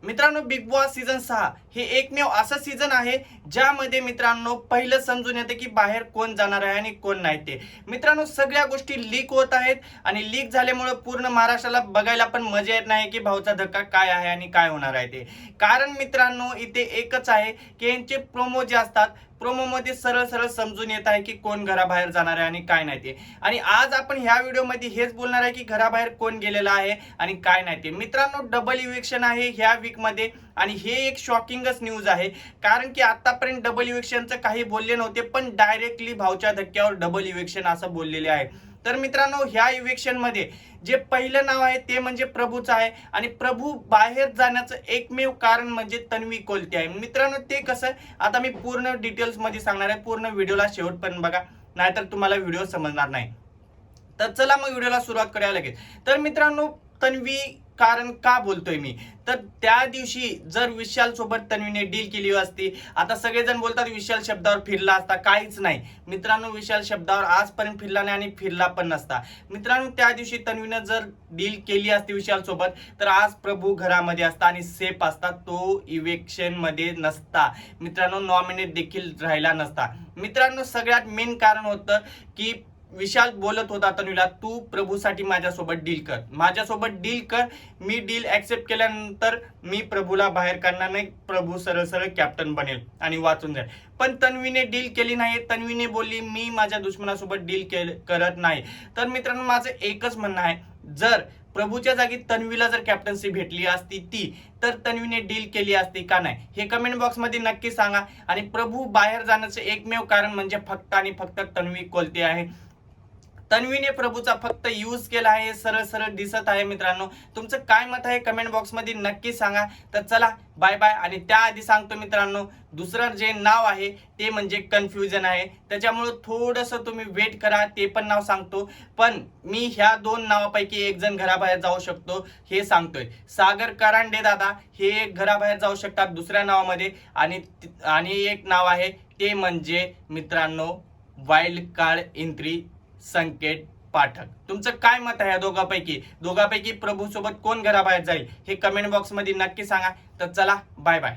मित्रांनो, big boss season 6 हे एकमेव असं सीझन आहे ज्यामध्ये मित्रांनो पहिलं समजून येतं की बाहेर कोण जाणार आहे आणि कोण नाही ते. मित्रांनो, सगळ्या गोष्टी लीक होत आहेत आणि लीक झाल्यामुळे पूर्ण महाराष्ट्राला बघायला पण मजा येत नाही की भाऊचा धक्का काय आहे आणि काय होणार आहे ते. कारण मित्रांनो, इथे एकच आहे की यांचे प्रोमो जे असतात, प्रोमोमध्ये सरळ सरळ समजून येत आहे की कोण घराबाहेर जाणार आहे आणि काय नाही ते. आणि आज आपण ह्या व्हिडिओमध्ये हेच बोलणार आहे की घराबाहेर कोण गेलेला आहे आणि काय नाही ते. मित्रांनो, डबल इव्हिक्शन आहे ह्या वीकमध्ये आणि हे एक शॉकिंगच न्यूज आहे. कारण की आतापर्यंत डबल इव्हिक्शनचं काही बोलले नव्हते, पण डायरेक्टली भाऊच्या धक्क्यावर डबल इव्हिक्शन असं बोललेले आहे. तर मित्रांनो, ह्या इव्हिक्शन मध्ये जे पहिलं नाव आहे ते म्हणजे प्रभूचं आहे आणि प्रभू बाहेर जाण्याचं एकमेव कारण म्हणजे तन्वी कोलते आहे. मित्रांनो, ते कसं आता मी पूर्ण डिटेल्स मध्ये सांगणार आहे. पूर्ण व्हिडिओला शेवटपर्यंत बघा, नाहीतर तुम्हाला व्हिडिओ समजणार नाही. तर चला मग व्हिडिओला सुरुवात करूया लगेच. तर मित्रांनो, तन्वी कारण का बोलतोय मी, तर त्या दिवशी जर विशाल सोबत तन्वीने डील केली असती, आता सगळेजण बोलतात विशाल शब्दावर फिरला असता, काहीच नाही मित्रांनो. विशाल शब्दावर आजपर्यंत फिरला नाही आणि फिरला पण नसता. मित्रांनो, त्या दिवशी तन्वीने जर डील केली असती विशाल सोबत, तर आज प्रभू घरामध्ये असता आणि सेफ असता, तो इव्हिक्शन मध्ये नसता मित्रांनो, नॉमिनेट देखील राहिला नसता. मित्रांनो, सगळ्यात मेन कारण होतं की विशाल बोलत होता तन्वीला, तू प्रभूसाठी माझ्यासोबत डील कर, माझ्यासोबत डील कर. मी डील ऍक्सेप्ट केल्यानंतर मी प्रभूला बाहेर काढणार नाही, प्रभू सरळ सरळ कॅप्टन बनेल आणि वाचून जाईल. पण तन्वीने डील केली नाही. तन्वीने बोलली मी माझ्या दुश्मनासोबत डील करत नाही. तर मित्रांनो, माझं एकच म्हणणं आहे, जर प्रभूच्या जागी तन्वीला जर कॅप्टन्सी भेटली असती ती, तर तन्वीने डील केली असती का नाही, हे कमेंट बॉक्स मध्ये नक्की सांगा. आणि प्रभू बाहेर जाण्याचं एकमेव कारण म्हणजे फक्त आणि फक्त तन्वी कोलते आहे. तन्वीने प्रभूचा फक्त यूज केला आहे, सरळ सरळ दिसत आहे. मित्रांनो, तुमचं काय मत आहे कमेंट बॉक्स मध्ये नक्की सांगा. तर चला बाय बाय. आणि त्याआधी सांगतो मित्रांनो, दुसरं जे नाव आहे ते म्हणजे कन्फ्युजन आहे, त्याच्यामुळे थोडंसं तुम्ही वेट करा, ते पण नाव सांगतो. पण मी ह्या दोन नावापैकी एक जण घराबाहेर जाऊ शकतो हे सांगतोय. सागर करांडे दादा हे घराबाहेर जाऊ शकतात दुसऱ्या नावामध्ये. आणि एक नाव आहे ते म्हणजे मित्रांनो वाईल्ड कार्ड एंट्री संकेत पाठक. तुमचं काय मत आहे दोघांपैकी प्रभू सोबत कोण घराबाहेर जाईल हे कमेंट बॉक्स मध्ये नक्की सांगा. तर चला बाय बाय.